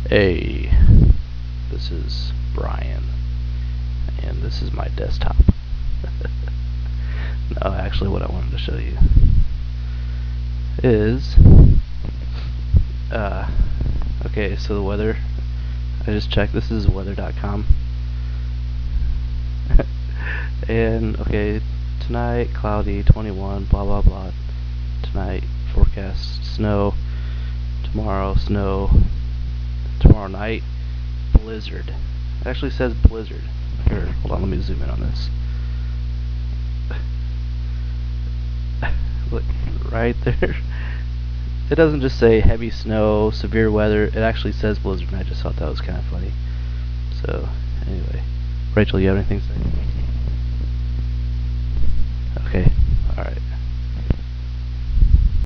Hey, this is Brian, and this is my desktop. No, actually, what I wanted to show you is, uh, okay, so the weather, I just checked, this is weather.com, and, okay, tonight, cloudy, 21, blah, blah, blah, tonight, forecast, snow, tomorrow, snow, tomorrow night, blizzard. It actually says blizzard. Here, hold on, let me zoom in on this. Look, right there. It doesn't just say heavy snow, severe weather, it actually says blizzard, and I just thought that was kind of funny. So, anyway. Rachel, you have anything to say? Okay, alright.